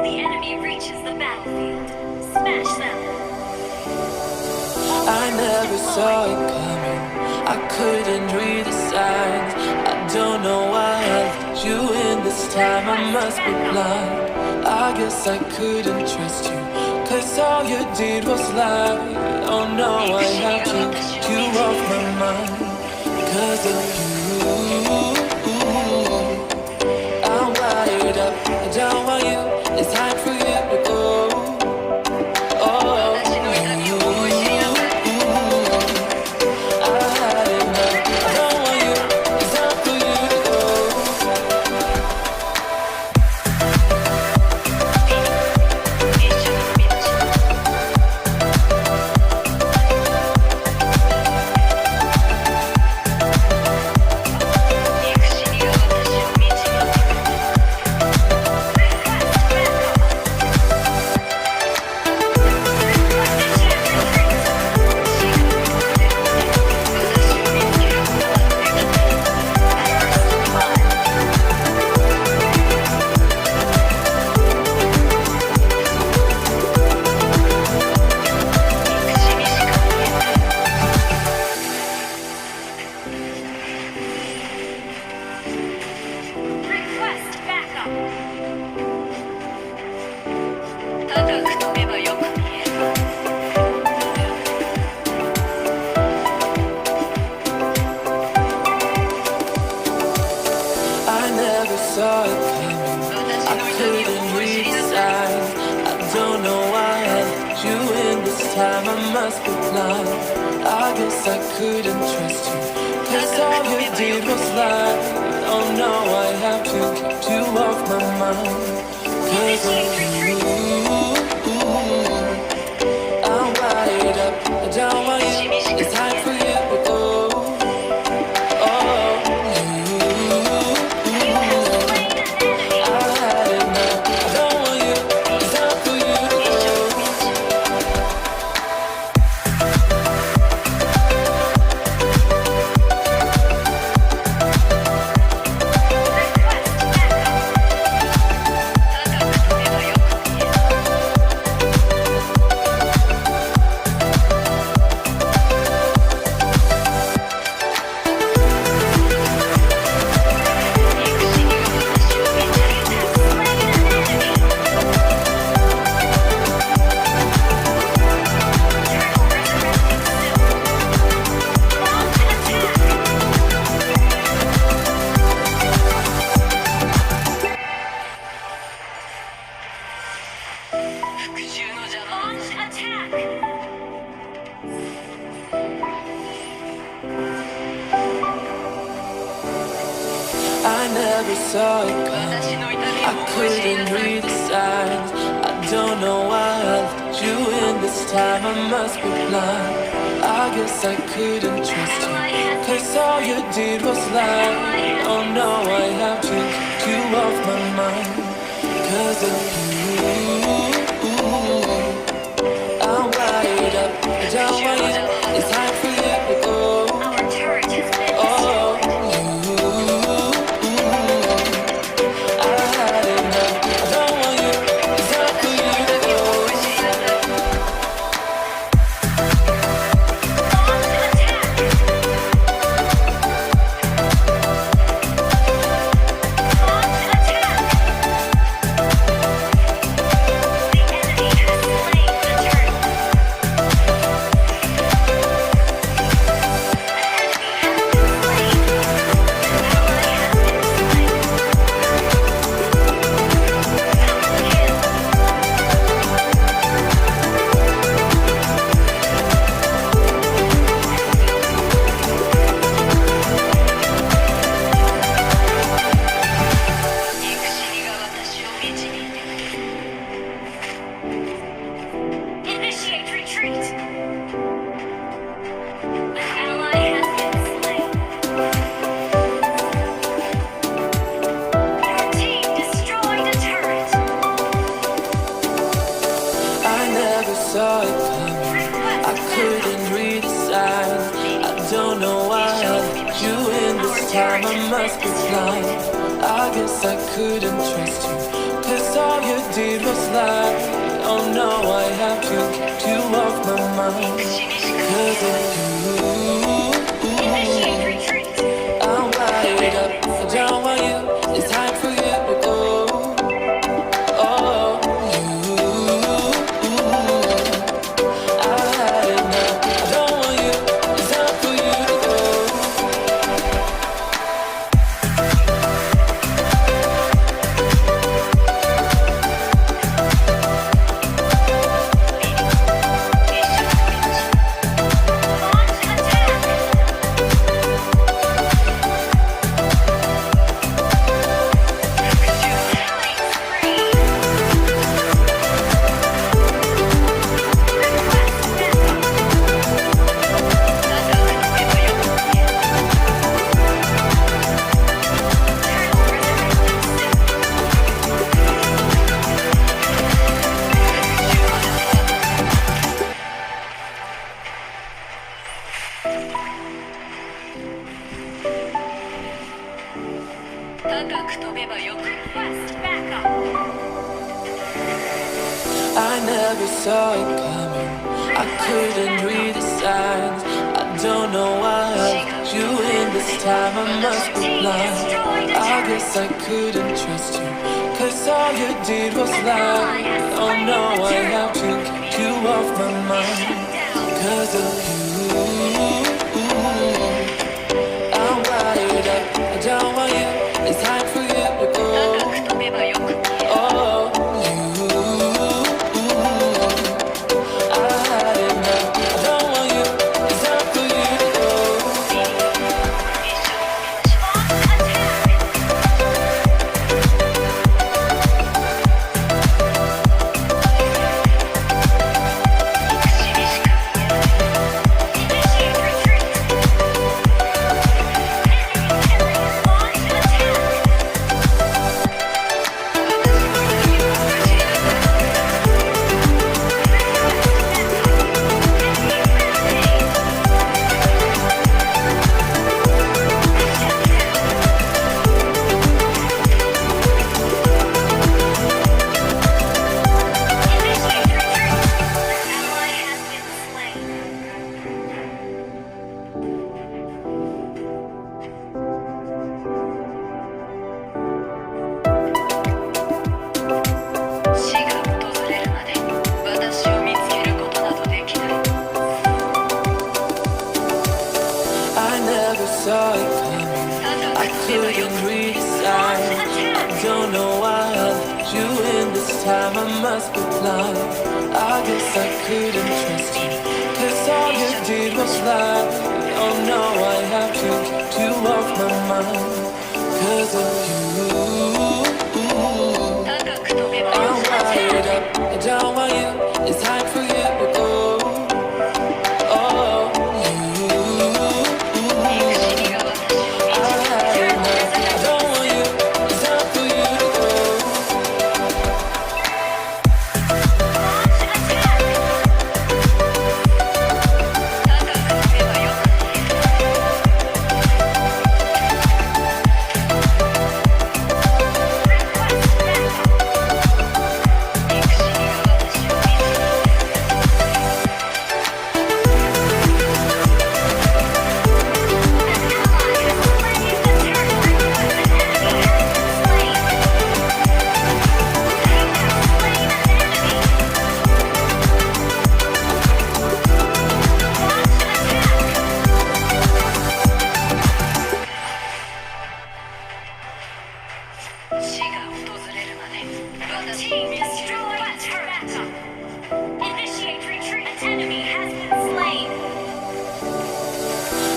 the enemy reaches the battlefield. Smash them. I never saw it coming. I couldn't read the signs. I don't know why I let you in this time. I must be blind. I guess I couldn't trust you, 'cause all you did was lie. Oh no, I have to get you off my mind. 'Cause of you, I'm wired up. I don't want you, it's time for you to go. Oh, you, I had enough. I don't want you, it's time for you to go. Time I must be blind. I guess I couldn't trust you, 'cause all you did was lie. Oh no, I have to get you off my mind. 'Cause of you, I'm wired up. I don't want you, it's time for you to go. Oh, you, I had it now. I don't want you, it's time for you to go. I never saw it coming. I couldn't read the signs. I don't know why I let you in this time. I must be blind. I guess I couldn't trust you, 'cause all you did was lie. Oh no, I have to get you off my mind. 'Cause of you, I'm wired up. I don't want you, it's time for you to go. Oh, saw it coming. I couldn't read the signs. I don't know why I let you in this time. I must be blind. I guess I couldn't trust you, 'cause all you did was lie. Oh no, I have to get you off my mind. 'Cause of you, I'm wired up. I don't want you, it's time for you to go.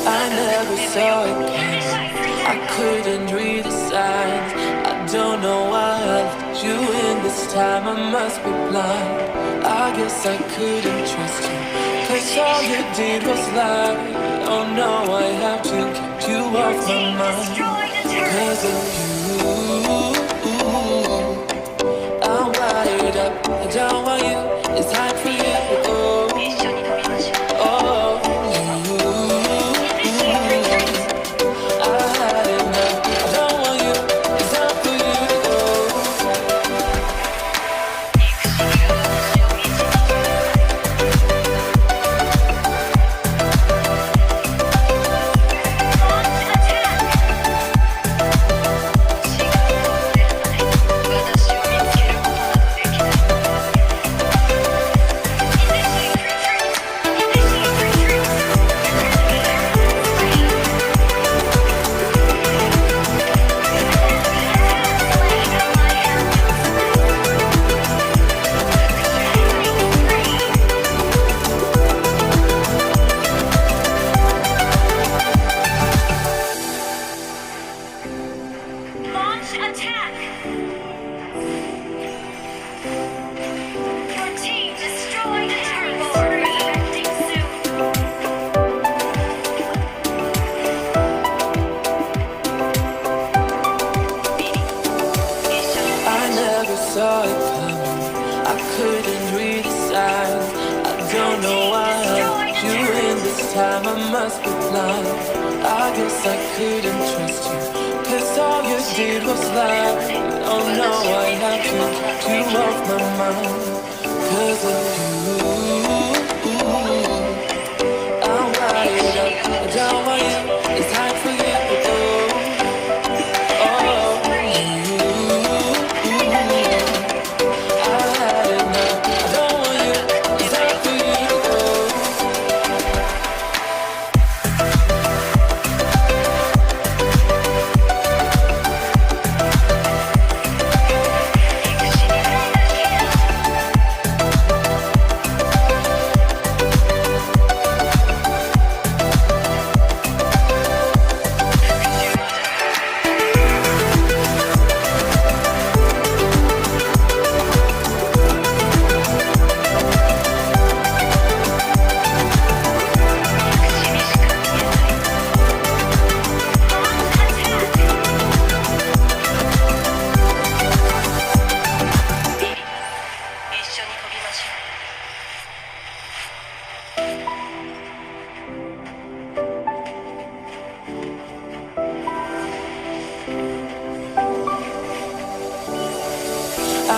I never saw it coming. I couldn't read the signs. I don't know why I let you in this time. I must be blind. I guess I couldn't trust you, 'cause all you did was lie. Oh no, I have to get you off my mind. 'Cause of you, I'm wired up. I don't want you, it's time for you to go. time I must be blind. I guess I couldn't trust you, 'cause all you did was lie. Oh no, I have to get you off my mind. 'Cause of you, I'm wired up. I don't want you, it's time for you to go. Oh, you, I had enough. I don't want you, it's time for you to go.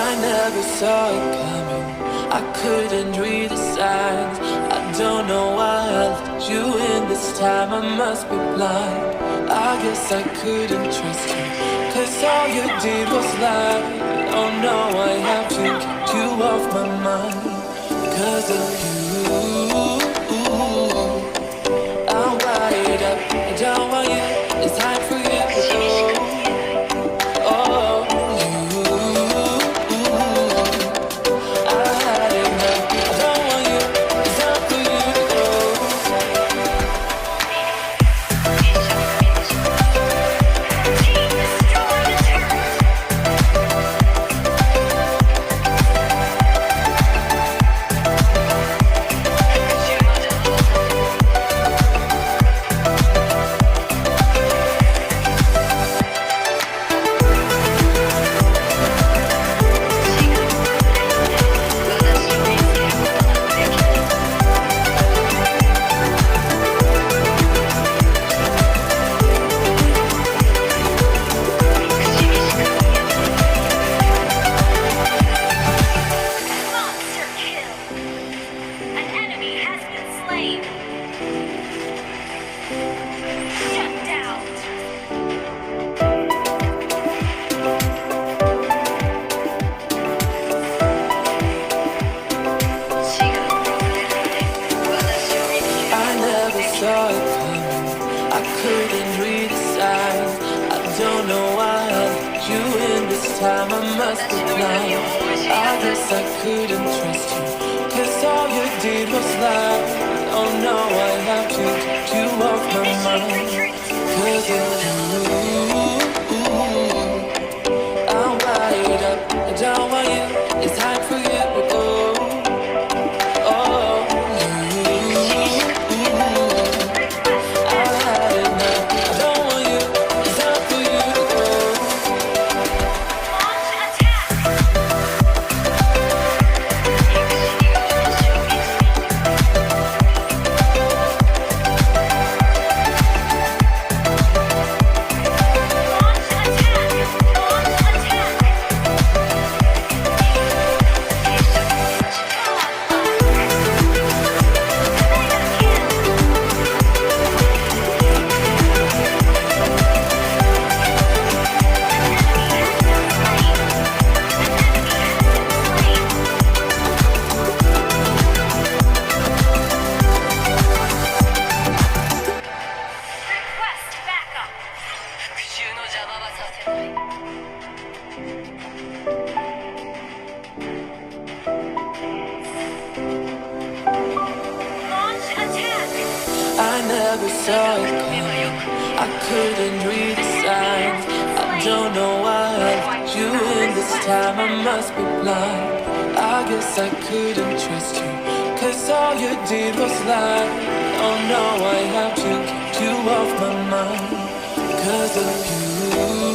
I never saw it coming. I couldn't read the signs. I don't know why I let you in this time. I must be blind. I guess I couldn't trust you, 'cause all you did was lie. Oh no, I have to get you off my mind. 'Cause of you, I'm wired up. I don't want you, it's time for you to go. Oh, Monster kill. An enemy has been slain. Shut down. I never saw it coming. I couldn't read the signs. I don't know why I let you in this time. I must be blind. I guess I couldn't trust you, 'cause all you did was lie. Oh no, I have to get you off my mind. 'Cause of you, I'm wired up. I don't want you, it's time for you to go. Oh, I had enough. I don't want you, it's time for you to go. Launch attack. Launch attack. Launch attack. Request backup. Launch attack. I never saw it coming. I couldn't read the signs. I don't know why I let you in this time. I must be blind. I guess I couldn't trust you, 'cause all you did was lie. Oh no, I have to get you off my mind. 'Cause of you,